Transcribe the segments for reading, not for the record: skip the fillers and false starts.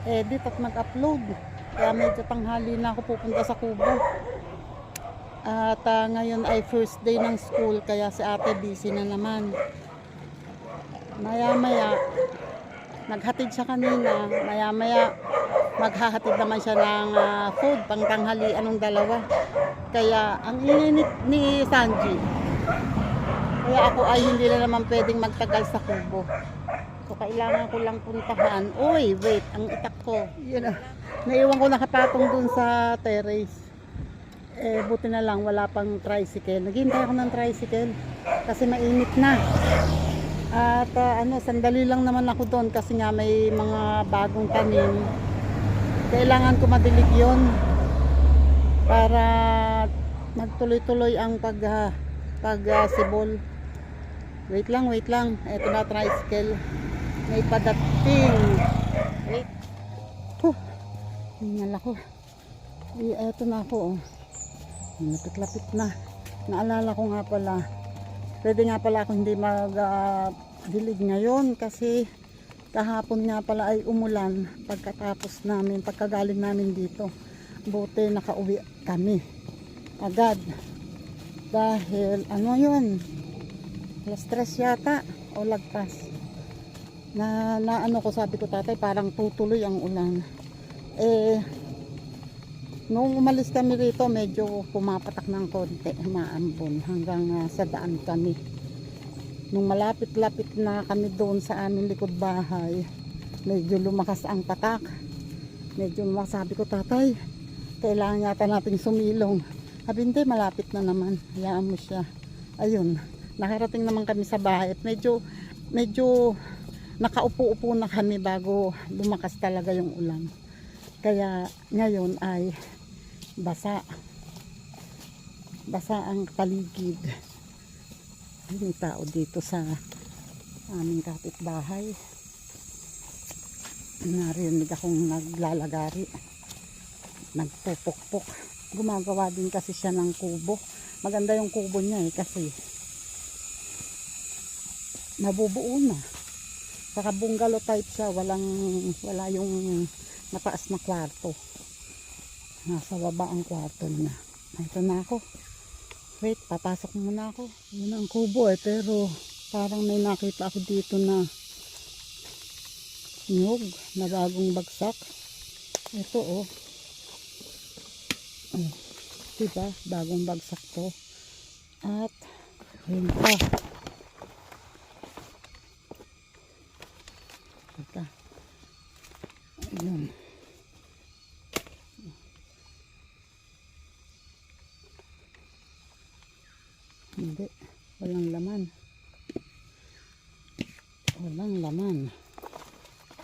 edit at mag-upload. Kaya medyo tanghali na ako pupunta sa Kubo. At ngayon ay first day ng school, kaya si ate busy na naman. Maya maya naghatid siya kanina, maya maya maghahatid naman siya ng food pang tanghalian ng dalawa. Kaya ang ingay ni Sanji, kaya ako ay hindi na naman pwedeng magtagal sa Kubo. So kailangan ko lang puntahan. Uy, wait, ang itak ko, yun, naiwan ko nakapatong dun sa terrace. Buti na lang wala pang tricycle. Naghihintay ako ng tricycle kasi mainit na. At sandali lang naman ako doon kasi nga may mga bagong tanim. Kailangan ko madilig yon para magtuloy-tuloy ang pagsibol. Wait lang. Ito na tricycle. May padating. Wait. Hingal ako. Ito na ako. Oh. Lapit-lapit na. Naalala ko nga pala. Pwede nga pala ako hindi dilig ngayon kasi kahapon nga pala ay umulan pagkagaling namin dito. Buti nakauwi kami agad dahil yun, alas 3 yata o lagpas na ko, sabi ko tatay parang tutuloy ang ulan. Nung umalis kami rito medyo pumapatak ng konti, maambon hanggang sa daan kami. Nung malapit-lapit na kami doon sa aming likod bahay, medyo lumakas ang patak. Medyo sabi ko tatay, kailangan yata natin sumilong. Sabi hindi, malapit na naman, hayaan mo siya. Ayun, nakarating naman kami sa bahay. Medyo nakaupo-upo na kami bago lumakas talaga yung ulan. Kaya ngayon ay basa ang paligid. May tao dito sa aming kapitbahay. Narinig akong naglalagari, nagpupukpok. Gumagawa din kasi siya ng kubo. Maganda yung kubo niya kasi mabubuo na. Saka bungalow type siya, wala yung mataas na kwarto. Nasa baba ang kwarto niya. Ito na ako. Wait, papasok muna ako. Yun ang kubo pero parang may nakita ako dito na nyug na bagong bagsak. Ito diba? Bagong bagsak to. At yun pa. Teka. Ayun. Hindi, walang laman.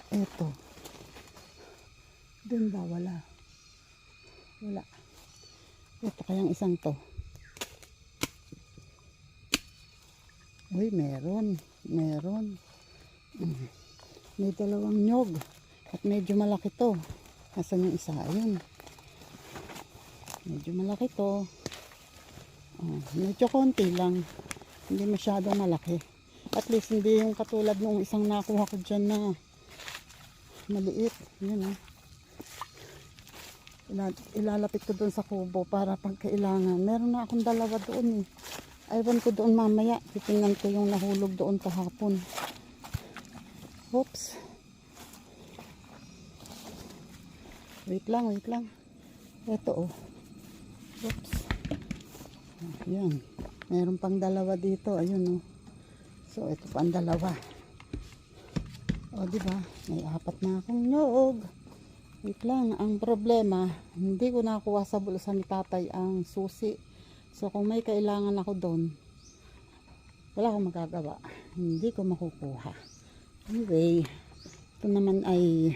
Eto, dun ba wala? Ito kayang isang to. Uy, meron. May dalawang nyog at medyo malaki to. Nasaan yung isa? Ayun, medyo malaki to. Medyo konti lang, hindi masyadong malaki. At least hindi yung katulad nung isang nakuha ko dyan na maliit. Yun ilalapit ko doon sa kubo para pag kailangan. Meron na akong dalawa doon Aywan ko doon mamaya, titingnan ko yung nahulog doon kahapon. Oops, wait lang. Ito oops. Yan, meron pang dalawa dito, ayun So ito pa ang dalawa. Diba? May 4 na akong nyog. Wait lang, ang problema, hindi ko nakuha sa bulsa ni tatay ang susi. So kung may kailangan ako doon, wala akong magagawa. Hindi ko makukuha. Anyway, ito naman ay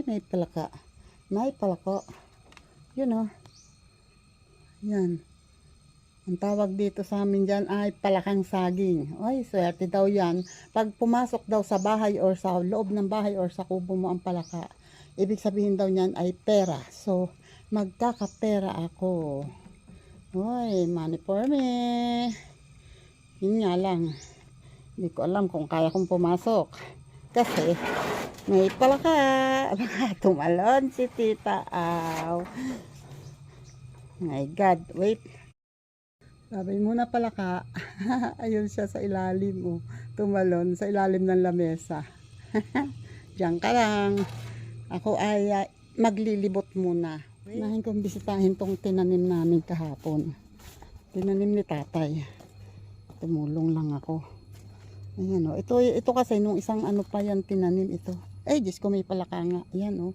may palaka. Yun yan. Ang tawag dito sa amin dyan ay palakang saging. Ay, swerte daw yan. Pag pumasok daw sa bahay or sa loob ng bahay or sa kubo mo ang palaka, ibig sabihin daw niyan ay pera. So, magkakapera ako. Oy, money for me. Yun nga lang. Hindi ko alam kung kaya kong pumasok. Kasi may palaka. Tumalon si Tita Aw. My God, wait. Sabi muna palaka. Ayun siya sa ilalim. Oh. Tumalon sa ilalim ng lamesa. Diyan ka lang. Ako ay maglilibot muna. Nahin kong bisitahin tong tinanim namin kahapon. Tinanim ni tatay. Tumulong lang ako. Ayan o. Ito kasi nung isang ano pa yan tinanim ito. Ay, Diyos ko, may palaka nga. Ayan o.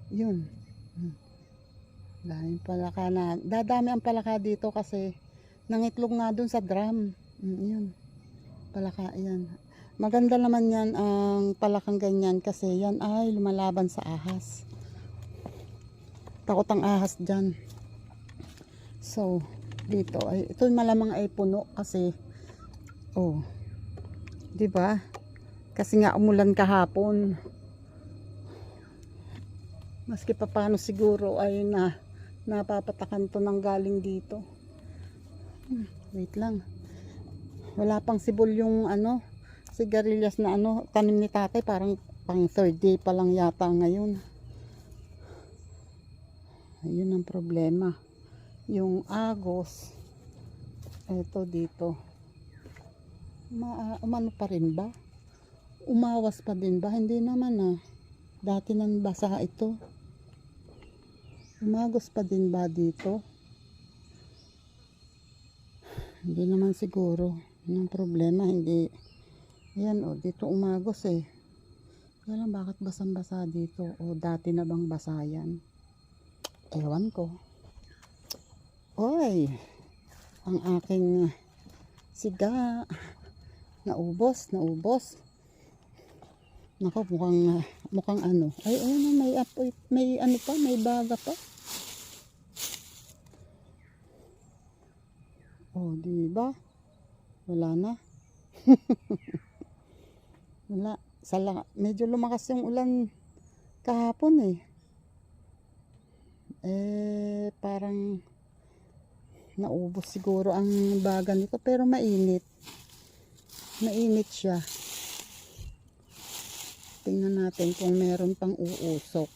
Yun. Daming palaka na. Dadami ang palaka dito kasi nangitlog nga dun sa drum. Yun. Palaka, ayan. Maganda naman yan ang palakang ganyan kasi yan ay lumalaban sa ahas. Takot ang ahas dyan. So, dito ay ito malamang ay puno kasi oh. 'Di ba? Kasi nga umulan kahapon. Maski pa paano siguro ay napapatakan to ng galing dito. Wait lang. Wala pang sibol yung ano sigarilyas na ano, tanim ni tatay, parang pang third day pa lang yata ngayon. Ayun ang problema. Yung agos, eto dito. Umano pa rin ba? Umawas pa din ba? Hindi naman ah. Dati nang basa ito. Umagos pa din ba dito? Hindi naman siguro. Yun ang problema, hindi. Ayan o, dito umagos eh. Kaya lang bakit basang-basa dito? O dati na bang basa yan? Ewan ko. Oy, ang aking siga. Naubos. Nako, mukhang ano. Ay, ayun, may ano pa, may baga pa. Oh, di ba? Wala na. Wala. Medyo lumakas yung ulan kahapon eh. Parang naubos siguro ang baga nito pero mainit. Mainit siya. Tingnan natin kung meron pang uusok.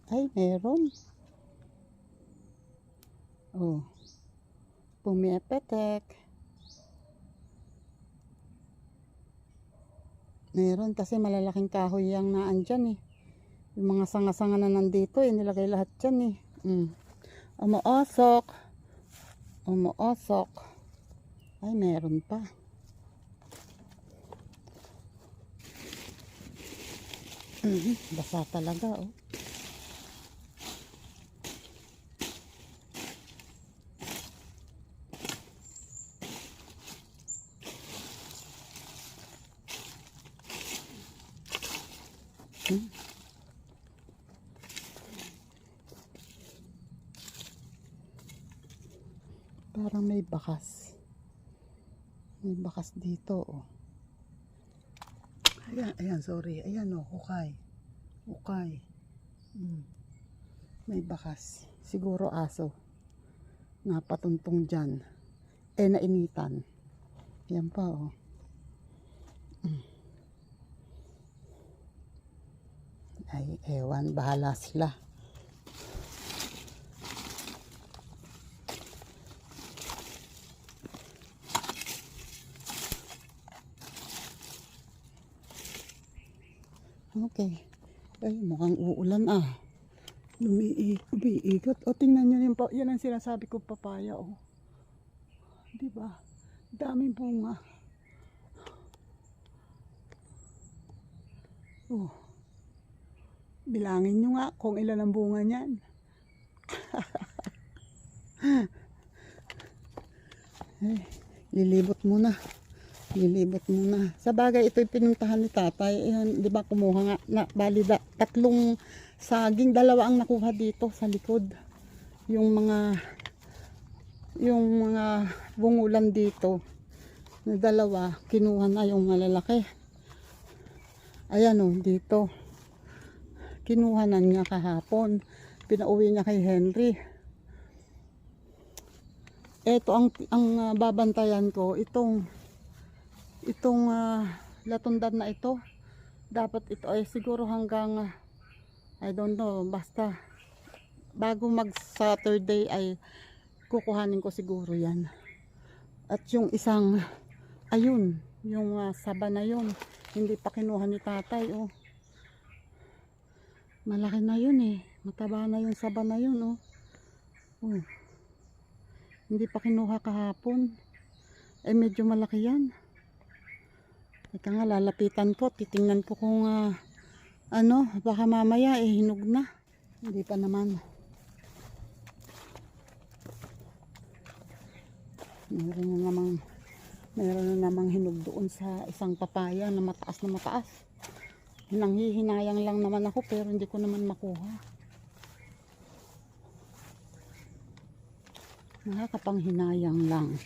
Ay, meron. Oh. Pumipetek. Meron kasi malalaking kahoy yang naandyan eh. Yung mga sanga-sanga na nandito eh, nilagay lahat dyan eh. Umuosok. Ay, meron pa. Basa talaga oh. Parang may bakas. May bakas dito oh. Ayan, sorry. Ayan oh, ukay. May bakas. Siguro aso. Napatuntong dyan. Nainitan. Ayan pa oh. Ay, ewan, bahala sila. Okay. Ay, mukhang uulan ah. Umiikot. O, tingnan nyo yan ang sinasabi ko, papaya oh. Diba? Daming bunga. Oh. Bilangin nyo nga kung ilan ang bunga niyan. Ay, lilibot muna. Sa bagay, ito'y pinuntahan ni tatay. Ayan, di ba kumuha nga, bali tatlong saging, dalawa ang nakuha dito sa likod. Yung mga bungulan dito, na dalawa, kinuha na yung malalaki. Ayan o, dito. Kinuha na niya kahapon. Pinauwi niya kay Henry. Ito ang babantayan ko, itong latundan na ito. Dapat ito ay siguro hanggang I don't know, basta bago mag Saturday ay kukuhanin ko siguro yan. At yung isang ayun, yung saba na yun, hindi pa kinuha ni tatay. Oh, malaki na yun eh, mataba na yung saba na yun. Oh, oh. Hindi pa kinuha kahapon. Eh medyo malaki yan. Ika nga, lalapitan ko. Titingnan ko kung baka mamaya eh hinog na. Hindi pa naman. Meron na namang hinog doon sa isang papaya na mataas na mataas. Nanghihinayang lang naman ako pero hindi ko naman makuha. Nakakapanghinayang lang.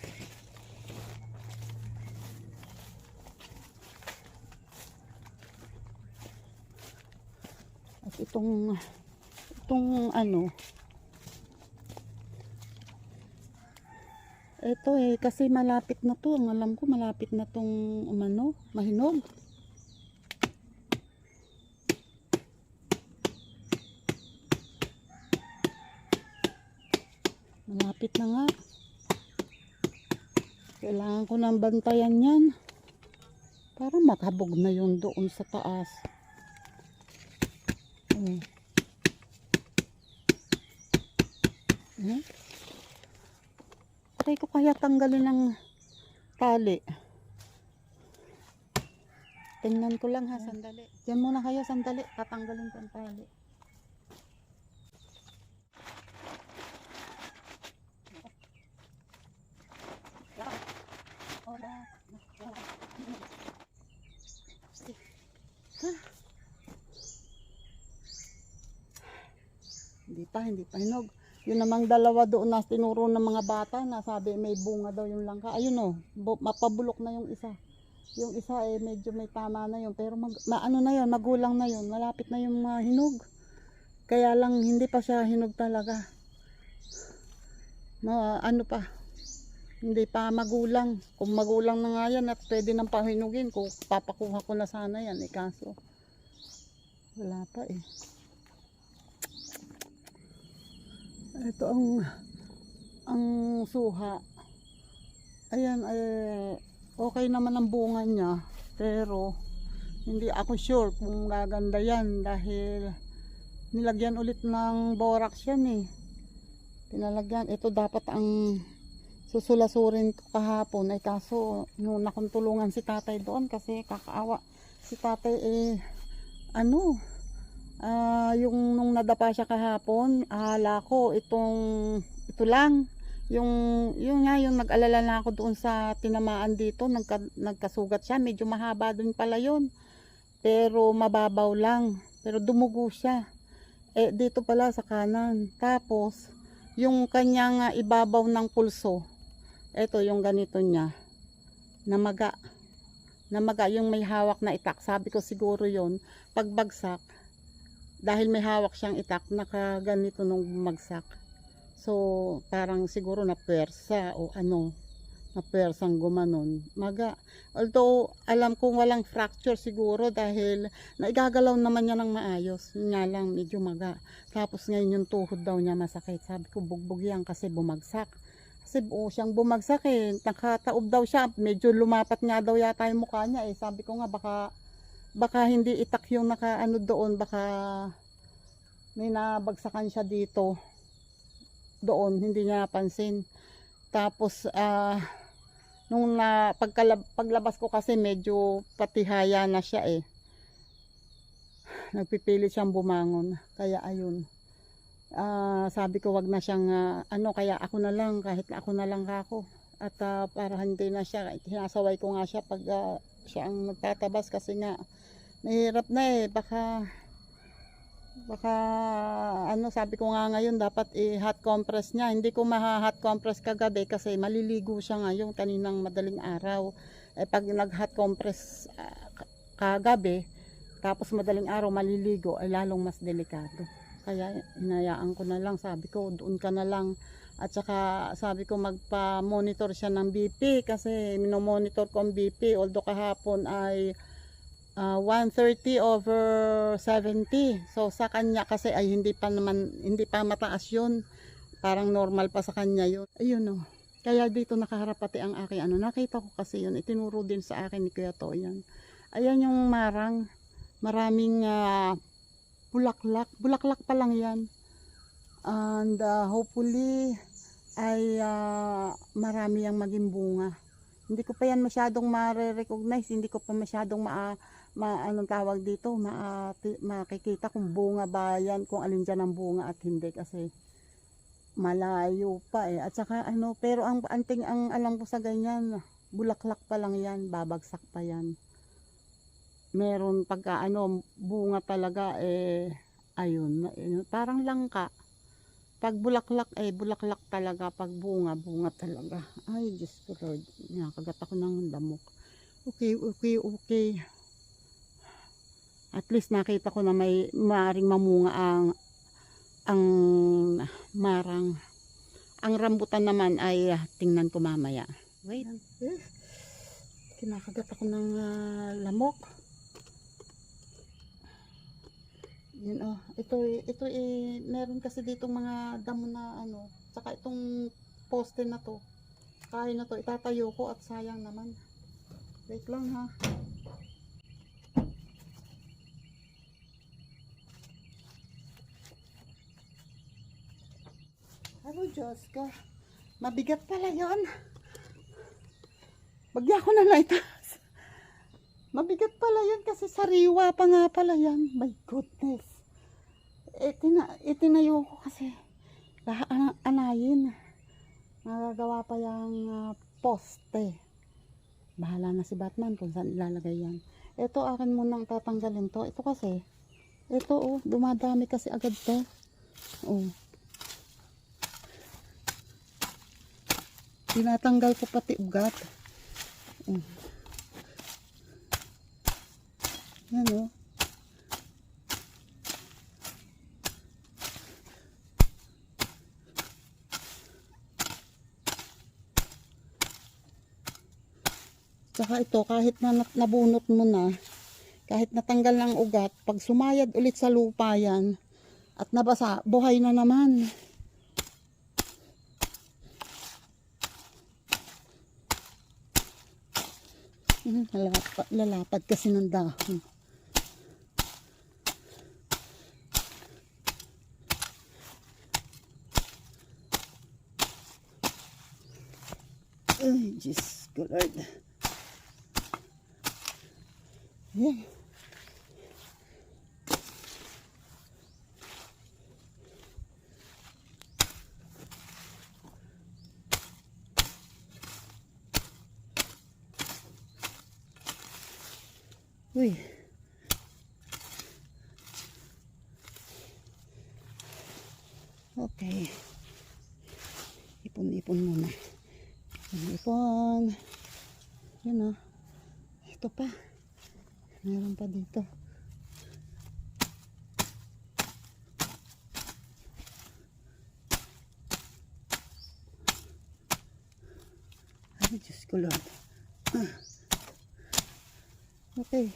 At itong ito eh kasi malapit na to. Ang alam ko malapit na tong mahinog. Malapit na nga. Kailangan ko nang bantayan yan. Para makabog na yun doon sa taas. Try ko kaya tanggalin ng tali. Tingnan ko lang ha, sandali. Diyan muna kayo, sandali. Tatanggalin ko ang tali. Hindi pa hinog. Yun namang dalawa doon na tinuro ng mga bata na sabi may bunga daw yung langka. Ayun mapabulok na yung isa. Yung isa eh medyo may tama na yun. Pero na yun, magulang na yun. Malapit na yung hinog. Kaya lang hindi pa siya hinog talaga. Hindi pa magulang. Kung magulang na nga yan at pwede nang pahinugin, kung papakuha ko na sana yan eh, kaso wala pa eh. Ito ang suha. Ayan okay naman ang bunga niya, pero hindi ako sure kung gaganda yan dahil nilagyan ulit ng borax yan eh. Pinalagyan. Ito dapat ang susulasurin ko kahapon ay kaso nung nakuntulungan si tatay doon kasi kakaawa si tatay yung nung nadapa siya kahapon, akala ko ito lang yung nag-alala na ako doon sa tinamaan dito, nagkasugat siya, medyo mahaba din pala yun pero mababaw lang, pero dumugo siya dito pala sa kanan. Tapos yung kanyang ibabaw ng pulso, ito yung ganito niya, namaga yung may hawak na itak. Sabi ko siguro yon pagbagsak, dahil may hawak siyang itak, nakaganito nung bumagsak. So parang siguro napersa o napersang gumanon, maga. Although alam kong walang fracture siguro dahil naigagalaw naman niya ng maayos, yun nga lang medyo maga. Tapos ngayon yung tuhod daw niya masakit. Sabi ko bugbog yan kasi bumagsak. Kasi buo siyang bumagsak eh, nakataob daw siya, medyo lumapat nga daw yata yung mukha niya eh. Sabi ko nga baka hindi itak yung doon, baka may nabagsakan siya dito doon, hindi niya napansin. Tapos nung paglabas ko kasi medyo patihaya na siya eh, nagpipilit siyang bumangon, kaya ayun. Sabi ko wag na siyang kaya ako na lang, kahit ako na lang ako at para hindi na siya, hinasaway ko nga siya pag siya ang nagtatabas kasi nga mahirap na eh, baka sabi ko nga ngayon dapat hot compress niya. Hindi ko hot compress kagabi kasi maliligo siya ngayon kaninang madaling araw. Pag nag hot compress kagabi tapos madaling araw maliligo ay lalong mas delikado. kaya hinayaan ko na lang, sabi ko doon ka na lang. At saka sabi ko magpa-monitor siya ng BP kasi minomonitor ko ang BP, although kahapon ay 130/70. So sa kanya kasi ay hindi pa mataas yun. Parang normal pa sa kanya yun. Ayun oh. Kaya dito nakaharap pati ang aking nakita ko kasi yun. Itinuro din sa akin ni Kuya Toyan. Ayan yung marang. Maraming bulaklak. Bulaklak pa lang yan. And hopefully ay marami ang maging bunga. Hindi ko pa yan masyadong ma-recognize, hindi ko pa masyadong anong tawag dito, makikita kung bunga ba yan, kung alin dyan ang bunga at hindi kasi malayo pa eh. At saka pero ang alam ko sa ganyan, bulaklak pa lang yan, babagsak pa yan. Meron pagka bunga talaga ayun, parang langka. Pag bulaklak bulaklak talaga. Pag bunga, bunga talaga. Ay, Diyos ko Lord. Nakakagat ako ng lamok. Okay. At least nakita ko na may maaring mamunga ang marang. Ang rambutan naman ay tingnan ko mamaya. Wait. Kinakagat ako ng lamok. Yun ito meron kasi ditong mga damo na saka itong poste na to. Kaya na to, itatayo ko at sayang naman. Wait lang ha. Hello Diyos ko. Mabigat pala yon. Bagya ko na lang itaas. Mabigat pala yan kasi sariwa pa nga pala yan. My goodness. Itinayo ko kasi anayin. Magagawa pa yung poste. Bahala na si Batman kung saan ilalagay yan. Ito akin munang tatanggalin to. Ito kasi, dumadami kasi agad to. Tinatanggal ko pati ugat. Yan Saka ito, kahit na nabunot mo na, kahit natanggal ng ugat, pag sumayad ulit sa lupa yan, at nabasa, buhay na naman. Lalapad kasi ng dahon. Ay, Diyos ko Lord. Yan. Uy. Okay. Ipon-ipon muna. Ipon. Yan Ito pa. Meron pa dito. Ay, Diyos ko Lord. Okay.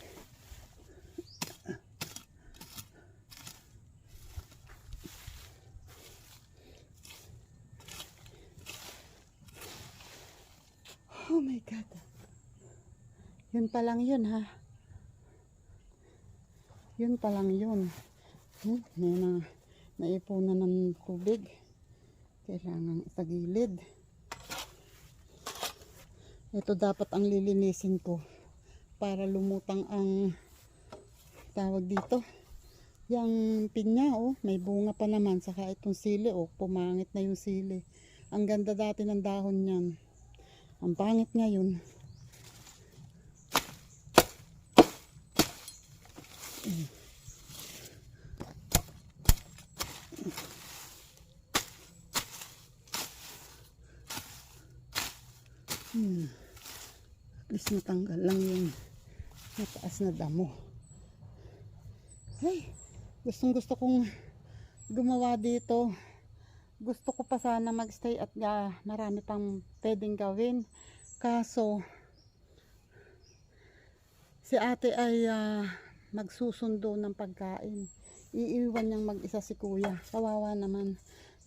Oh my God. Yun pa lang yun ha. Yun pa lang yun. Yan naipunan ng tubig. Kailangan itagilid. Ito dapat ang lilinisin ko para lumutang ang tawag dito. Yang pinya may bunga pa naman. Saka itong sili pumangit na yung sili. Ang ganda dati ng dahon niyan. Ang pangit ngayon. At least natanggal lang yung mataas na damo. Ay, gustong gusto kong gumawa dito. Gusto ko pa sana magstay at marami pang pwedeng gawin. Kaso, si ate ay magsusundo ng pagkain. Iiwan niyang mag-isa si kuya. Kawawa naman.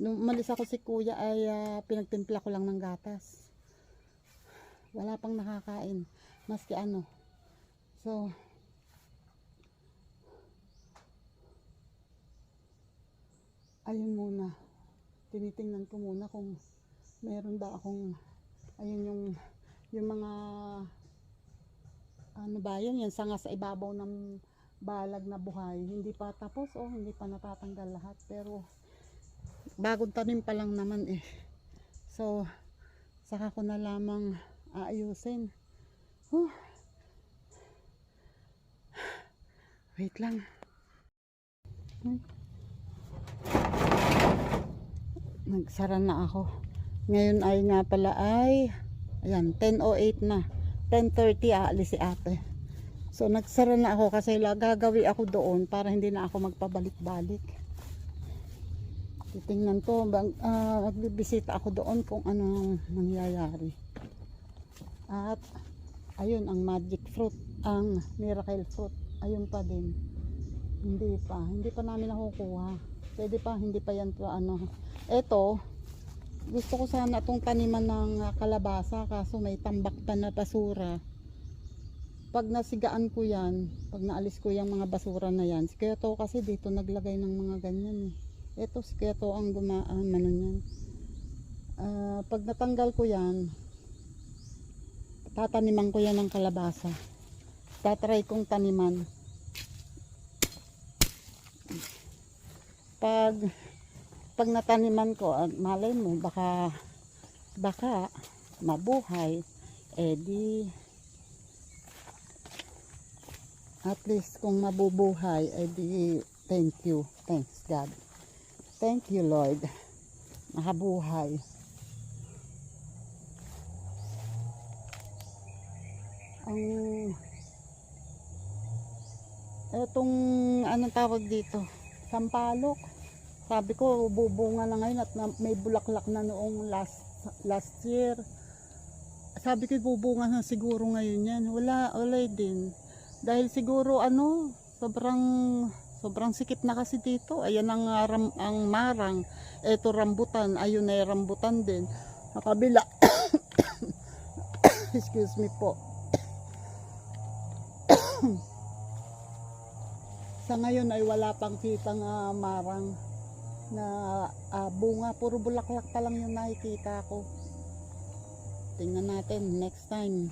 Nung umalis ako si kuya ay pinagtimpla ko lang ng gatas. Wala pang nakakain. Maski ano. So, ayun muna. Tinitingnan ko muna kung meron ba akong, ayun yung mga, ano ba yun, yung sanga sa ibabaw ng balag na buhay. Hindi pa tapos hindi pa natatanggal lahat. Pero, bagong tanim pa lang naman eh. So, saka ko na lamang aayusin. Wait lang. Nagsara na ako. Ngayon ay nga pala ay ayan, 10:08 na. 10:30 aalis si ate. So nagsara na ako kasi gagawi ako doon para hindi na ako magpabalik-balik. Titingnan ko, magbibisita ako doon kung ano nangyayari. At ayun ang magic fruit, ang miracle fruit, ayun pa din. Hindi pa namin nakukuha. Pwede pa, hindi pa yan pa ano. Eto, gusto ko sana itong taniman ng kalabasa kaso may tambak pa na basura. Pag nasigaan ko yan, pag naalis ko yung mga basura na yan, si Kuya To kasi dito naglagay ng mga ganyan eh. Eto si Kuya To ang gumaan yan. Pag natanggal ko yan, tataniman ko yan ng kalabasa. Tatry kong taniman. Pag nataniman ko, malay mo baka mabuhay, di at least kung mabubuhay, di thanks God, thank you Lord, nakabuhay. Etong anong tawag dito, sampalok. Sabi ko bubunga na ngayon at may bulaklak na noong last year. Sabi ko bubunga na siguro ngayon yan. Wala din. Dahil siguro sobrang sikip na kasi dito. Ayan ang marang. Eto rambutan, ayun ay rambutan din. Sa kabila. Excuse me po. Sa ngayon ay wala pang kitang marang na bunga, puro bulaklak pa lang yung nakikita ko. Tingnan natin next time.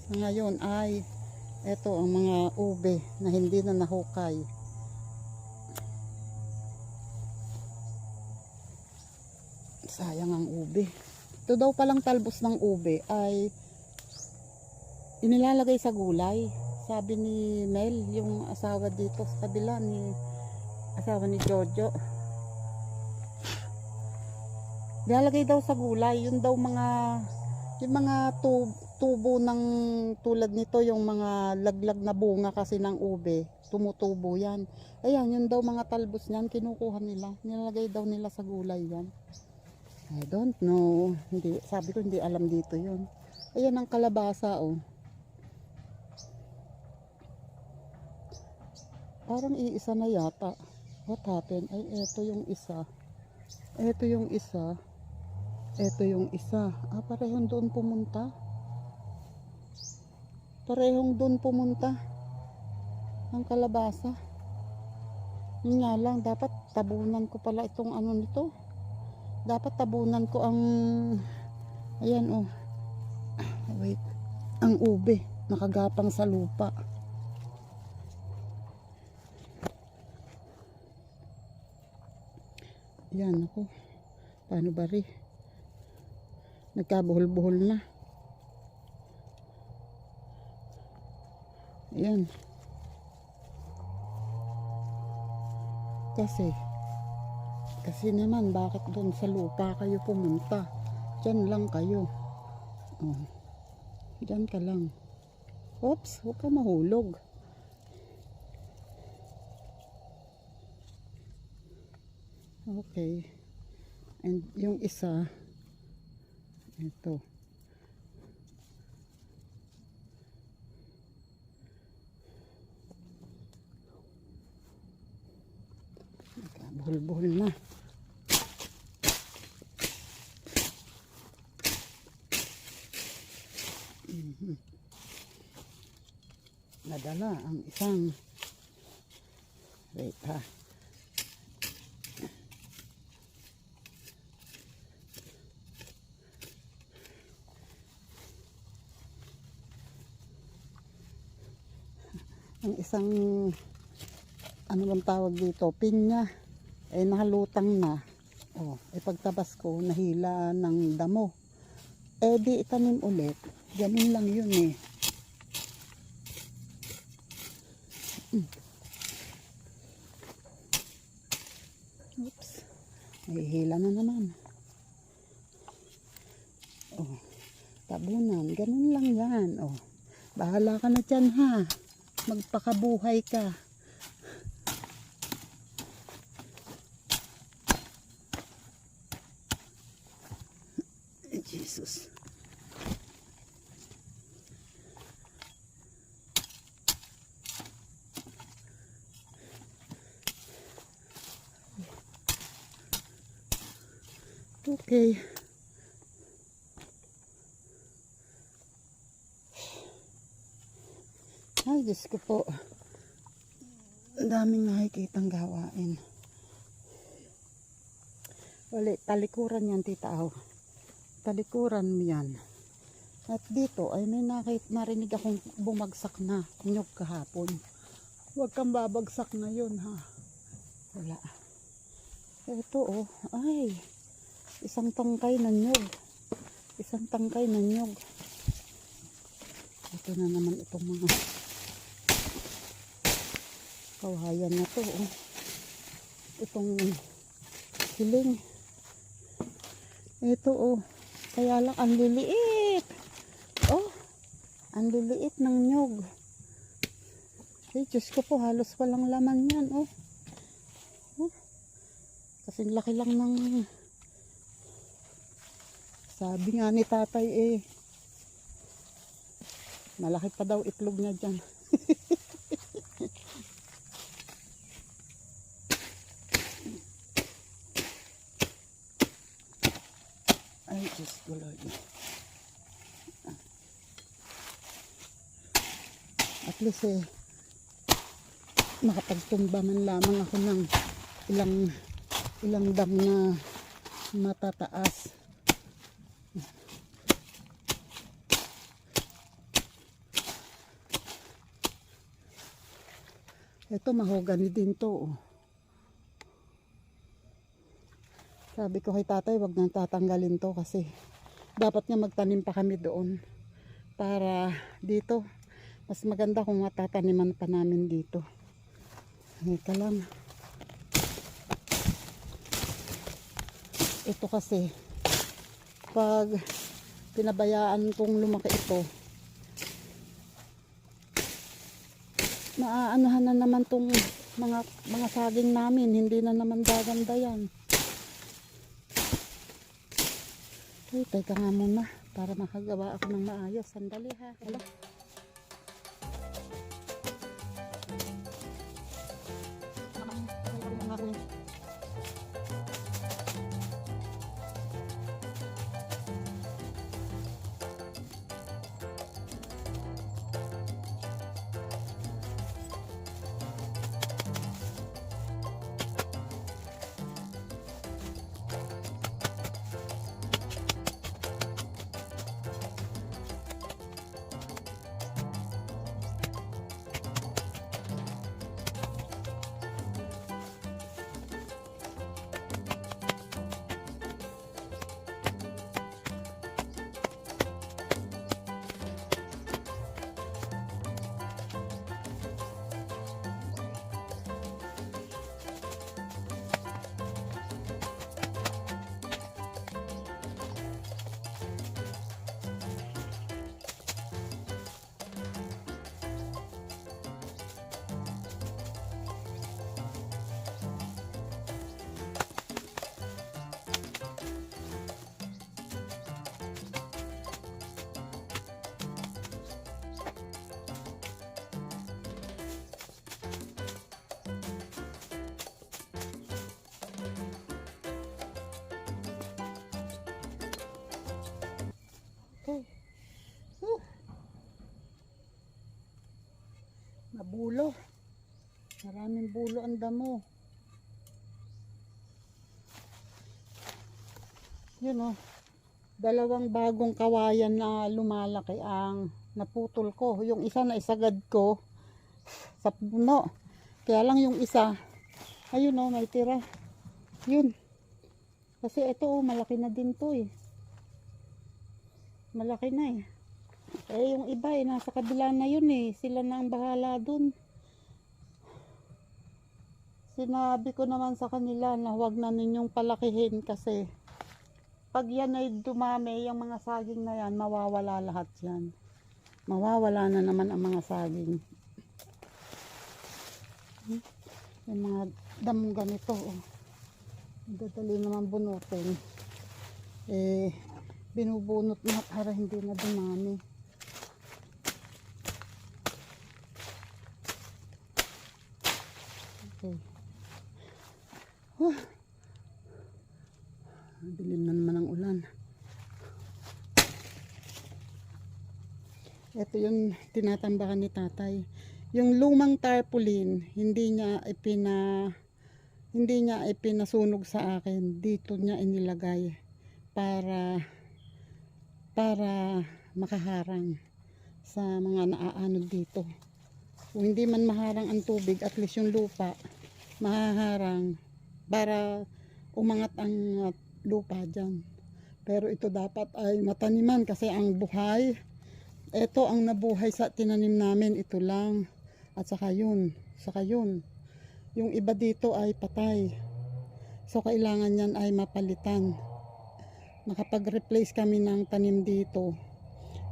Sa ngayon ay eto ang mga ube na hindi na nahukay. Sayang ang ube. Ito daw palang talbos ng ube ay inilalagay sa gulay. Sabi ni Mel, yung asawa dito sa kabila asawa ni Jojo, lalagay daw sa gulay. Yun daw yung mga tubo ng tulad nito, yung mga laglag na bunga kasi ng ube, tumutubo yan. Ayan, yun daw mga talbos niyan, kinukuha nila, nilalagay daw nila sa gulay yan. I don't know, sabi ko hindi alam dito yun. Ayan ang kalabasa parang iisa na yata. What happened? Ay, eto yung isa. Eto yung isa. Eto yung isa. Parehong doon pumunta. Parehong doon pumunta. Ang kalabasa. Yun nga lang, dapat tabunan ko pala itong ano nito. Dapat tabunan ko ang ayan wait. Ang ube. Nakagapang sa lupa. Yan ako. Paano ba rin? Nagkabuhol-buhol na. Yan. Kasi naman bakit doon sa lupa kayo pumunta? Diyan lang kayo. Diyan ka lang. Oops, huwag ka mahulog. Okay. And yung isa, ito. Buhol-buhol na. Nadala ang isang. Wait ha. Ang isang, ano bang tawag dito, pinya, eh nakalutang na. Oh, pagtabas ko, nahila ng damo. Eh di itanim ulit. Ganun lang yun eh. Oops. Nahihila na naman. Oh, tabunan. Ganun lang yan. Oh, bahala ka na dyan ha. Magpakabuhay ka. Jesus. Okay. Ay, Diyos ko po. Ang daming nakikitang gawain. Wala, talikuran yan, tita Aw. Talikuran mo yan. At dito ay may narinig akong bumagsak na nyug kahapon. Huwag kang babagsak ngayon ha. Wala. Ito oh, ay. Isang tangkay na nyug. Isang tangkay na nyug. Ito na naman itong mga kawayan na to oh. Itong hiling. Ito oh. Kaya lang ang liliit. Oh. Ang liliit ng nyug. Eh, Diyos ko po, halos walang laman yan oh. Oh. Kasing laki lang ng, sabi nga ni tatay eh, malaki pa daw itlog niya dyan. Ay, Diyos ko Lord. At least eh, makapagtumba man lamang ako ng ilang dam na matataas. Ito mahogany din to oh. Sabi ko kay tatay, wag nang tatanggalin to kasi dapat nga magtanim pa kami doon para dito mas maganda kung matataniman pa namin dito. Ika lang. Ito kasi pag pinabayaan kong lumaki ito, naaanuhan na naman tong mga saging namin, hindi na naman gaganda yan. Okay, teka nga muna para makagawa ako ng maayos. Sandali ha. Hala. bulo. Maraming bulo ang damo. Yun oh. Dalawang bagong kawayan na lumalaki ang naputol ko. Yung isa na isagad ko sa puno. Kaya lang yung isa, ayun oh, may tira. Yun. Kasi ito oh, malaki na din to eh. Malaki na eh. Eh yung iba eh, nasa kabila na yun eh. Sila na ang bahala dun. Sinabi ko naman sa kanila na huwag na ninyong palakihin kasi pag yan ay dumami, yung mga saging na yan, mawawala lahat yan. Mawawala na naman ang mga saging. Yung mga damong ganito, oh. Dadali naman bunutin. Eh, binubunot na para hindi na dumami. Okay. Dilim na naman ang ulan. Ito yung tinatambakan ni tatay. Yung lumang tarpaulin, hindi niya ipinasunog sa akin. Dito niya inilagay para makaharang sa mga naaanod dito. Kung hindi man maharang ang tubig, at least yung lupa mahaharang para umangat ang lupa dyan. Pero ito dapat ay mataniman kasi ang buhay, ito ang nabuhay sa tinanim namin, ito lang. At saka yun. Yung iba dito ay patay. So kailangan yan ay mapalitan. Nakapag-replace kami ng tanim dito.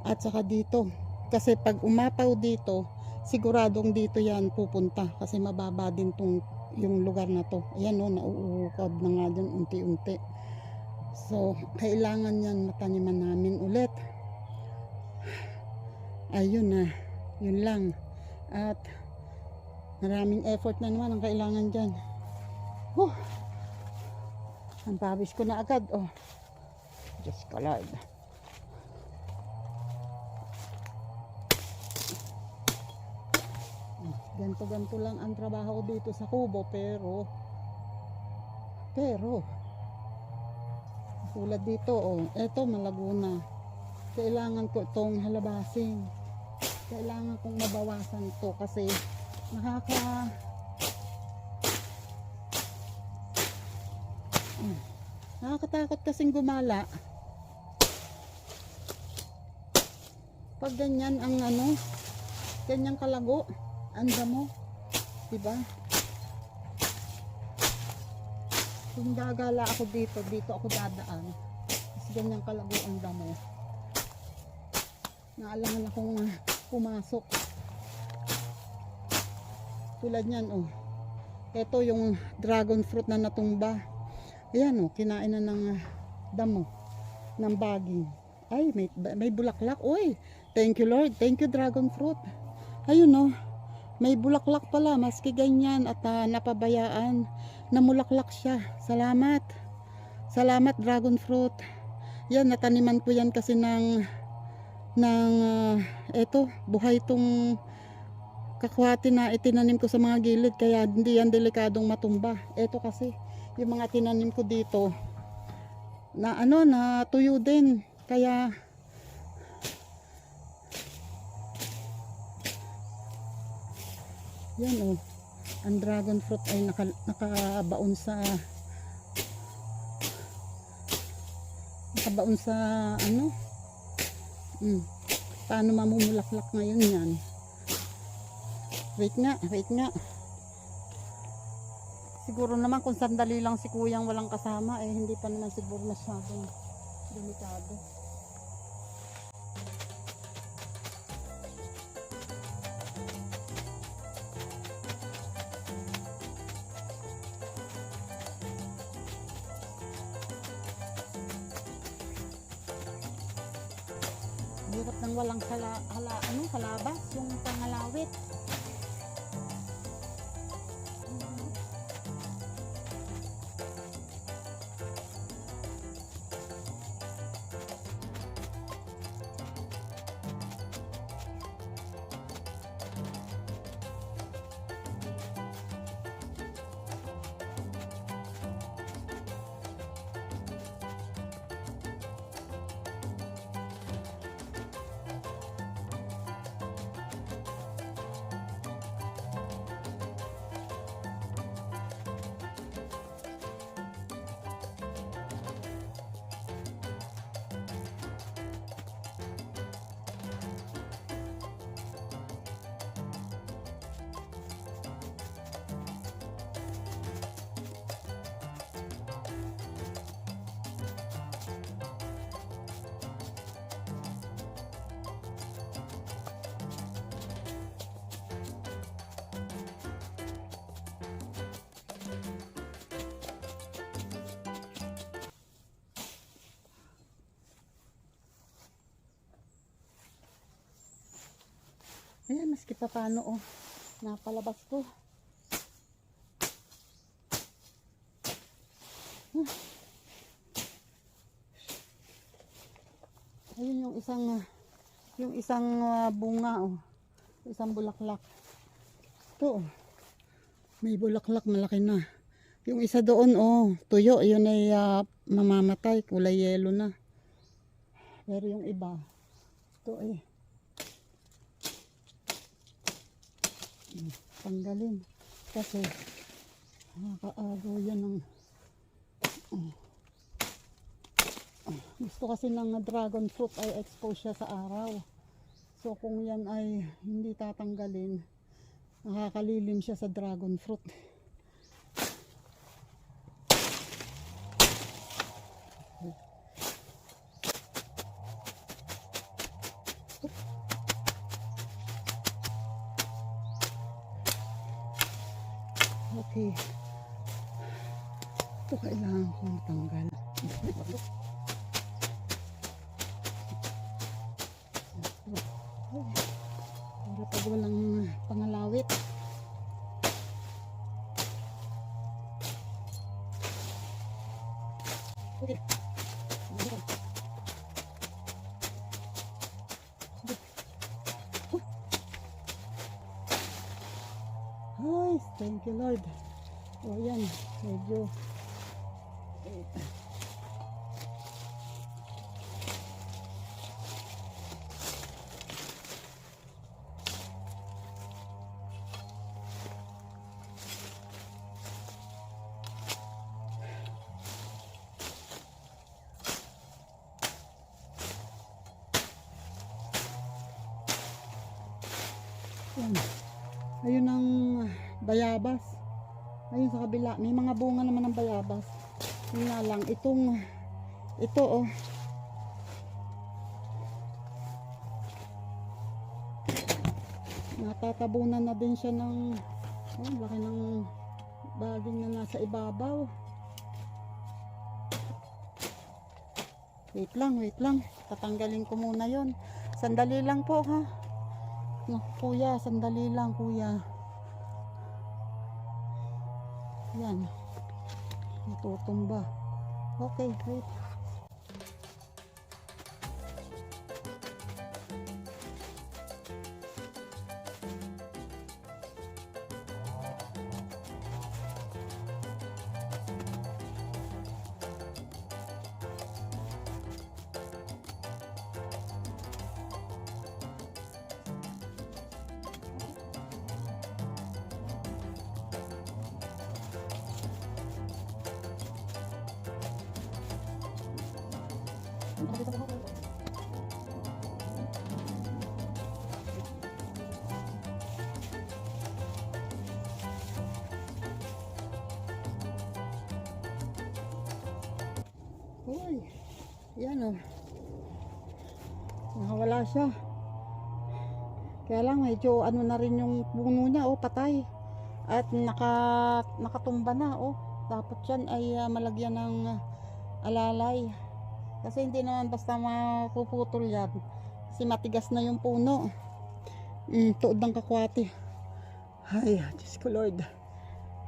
At saka dito. Kasi pag umapaw dito, siguradong dito yan pupunta. Kasi mababa din yung lugar na to. Ayan o, nauukod na nga dyan unti-unti. So, kailangan yan mataniman namin ulit. Ayun na, yun lang. At maraming effort na naman ang kailangan dyan. Ang pawis ko na agad. Oh, Diyos ko Lord. Ganto lang ang trabaho ko dito sa kubo, pero tulad dito, oh, eto malago na. Kailangan ko itong halabasin. Kailangan kong mabawasan to kasi nakakatakot kasing gumala. Pag ganyan ang ganyang kalago, ang damo, diba? Kung gagala ako dito ako dadaan. Kasi ganyang kalago ang damo. Naalangan akong pumasok. Tulad niyan, oh. Ito yung dragon fruit na natumba. Ayan, oh, kinain na ng damo, ng baging. Ay, may bulaklak. Oy, thank you Lord. Thank you dragon fruit. Ayun, oh. May bulaklak pala, maski ganyan at napabayaan. Namulaklak siya. Salamat. Salamat dragon fruit. Yan, nataniman ko yan kasi eto, buhay itong kakwati na itinanim ko sa mga gilid, kaya hindi yan delikadong matumba. Eto kasi, yung mga tinanim ko dito, na tuyo din. Kaya, yan oh, ang dragon fruit ay nakabaon sa paano mamumulaklak ngayon yan. Wait nga. Siguro naman kung sandali lang si kuyang walang kasama, hindi pa naman siguro masyadong delikado. Hirap nang walang halabas, yung pangalawit. Ayan, maski pa paano, oh. Napalabas ko. Ayun yung isang bunga, oh. Isang bulaklak. Ito, oh. May bulaklak, malaki na. Yung isa doon, oh, tuyo, yun ay mamamatay, kulay yelo na. Pero yung iba, ito eh. Tanggalin. Kasi, nakakaagaw yan ng... Gusto kasi ng dragon fruit ay expose siya sa araw. So, kung yan ay hindi tatanggalin, nakakalilim siya sa dragon fruit. Okay. Ito kailangan kong tanggal. Para pag walang pangalawit. Okay. Ay, thank you Lord. O yan, medyo yan. Ayun ang bayabas. Ayun sa kabila, may mga bunga naman ng bayabas. Yun nga lang, ito oh. Natatabunan na din siya ng, oh, laki ng baging na nasa ibabaw. Wait lang. Tatanggalin ko muna yon. Sandali lang po ha. Kuya, sandali lang kuya. Yan. Natutumba. Okay, wait. Uy, yan o. Nakawala siya. Kaya lang medyo ano na rin yung puno niya, oh, patay. At nakatumba na, oh. Dapat yan ay malagyan ng alalay. Kasi hindi naman basta mapuputol yan. Kasi matigas na yung puno. Tuod ng kakwati. Ay, Diyos ko Lord.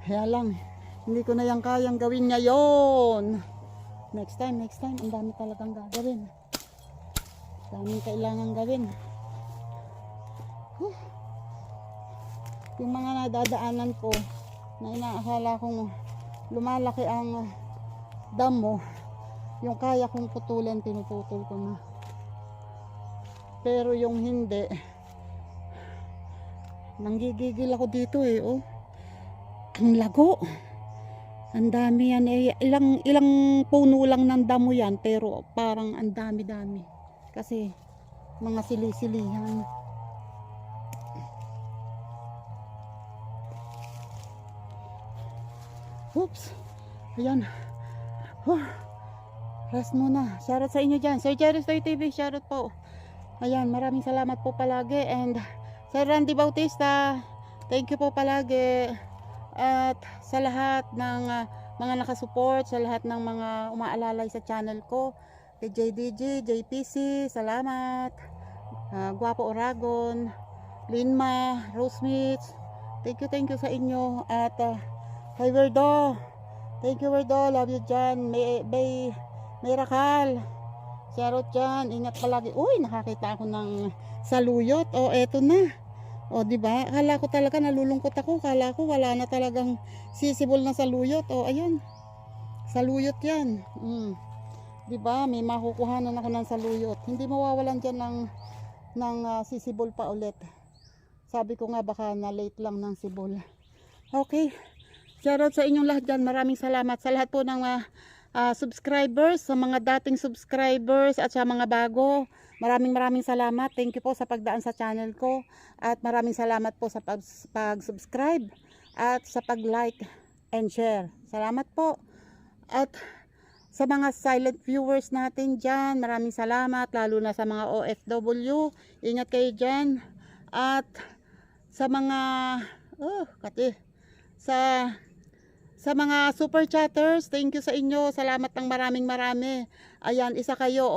Kaya lang, hindi ko na yan kayang gawin ngayon. Next time, ang dami talagang gagawin. Daming kailangan gawin. Yung mga nadadaanan ko, na inaakala kong lumalaki ang damo, yung kaya kong putulin, pinuputol ko na. Pero yung hindi, nanggigigil ako dito eh, oh. Ang lago. Ang dami yan eh. Ilang puno lang ng damo yan, pero parang ang dami-dami. Kasi mga sili-silihan. Oops. Ayan. Rest muna. Shoutout sa inyo dyan. Sir Jerry Stoy TV, shoutout po. Ayan, maraming salamat po palagi. And Sir Randy Bautista, thank you po palagi. At sa lahat ng mga nakasupport, sa lahat ng mga umaalalay sa channel ko, kay JDG, JPC, salamat. Guwapo Oragon, Linma, Rosemits. Thank you sa inyo. At kay Werdo. Thank you Werdo. Love you dyan. May Rakal. Charot dyan. Ingat palagi. Uy, nakakita ako ng saluyot. O, eto na. O, diba? Akala ko talaga nalulungkot ako. Akala ko wala na talagang sisibol na saluyot. O, ayun. Saluyot yan. Diba? May makukuhanan ako ng saluyot. Hindi mawawalan dyan ng sisibol pa ulit. Sabi ko nga baka na late lang ng sibol. Okay. Shoutout sa inyong lahat dyan. Maraming salamat sa lahat po ng subscribers, sa mga dating subscribers at sa mga bago. Maraming salamat. Thank you po sa pagdaan sa channel ko. At maraming salamat po sa pag-subscribe at sa pag-like and share. Salamat po. At sa mga silent viewers natin dyan, maraming salamat. Lalo na sa mga OFW. Ingat kayo dyan. At sa mga sa mga super chatters, thank you sa inyo. Salamat ng marami. Ayan, isa kayo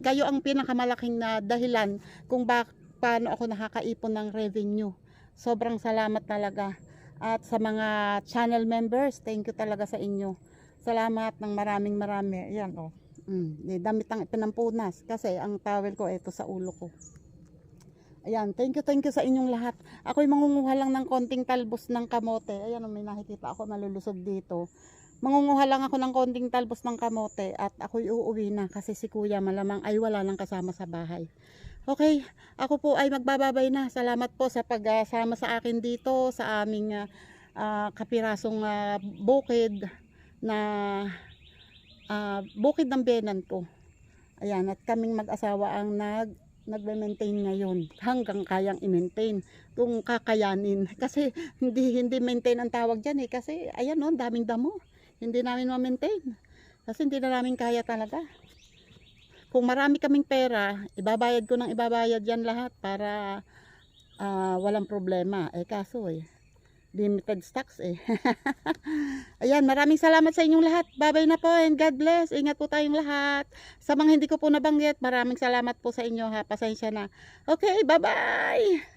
kayo ang pinakamalaking na dahilan kung paano ako nakakaipon ng revenue. Sobrang salamat talaga. At sa mga channel members, thank you talaga sa inyo. Salamat ng marami. Ayan damit ang pinampunas kasi ang towel ko ito sa ulo ko. Ayan, thank you sa inyong lahat. Ako'y mangunguha lang ng konting talbos ng kamote. Ayan, may nakikita ako malulusog dito. Mangunguha lang ako ng konting talbos ng kamote at ako'y uuwi na kasi si kuya malamang ay wala nang kasama sa bahay. Okay, ako po ay magbababay na. Salamat po sa pagsama sa akin dito sa aming kapirasong bukid na bukid ng biyenan ko. Ayan, at kaming mag-asawa ang nagme-maintain ngayon hanggang kayang i-maintain kung kakayanin kasi hindi maintain ang tawag dyan kasi ayan daming damo, hindi namin ma-maintain kasi hindi na namin kaya talaga. Kung marami kaming pera, ibabayad ko ng ibabayad yan lahat para walang problema kaso limited stocks Ayan, maraming salamat sa inyong lahat. Bye-bye na po and God bless. Ingat po tayong lahat. Sa mga hindi ko po nabanggit, maraming salamat po sa inyo ha. Pasensya na. Okay, bye-bye!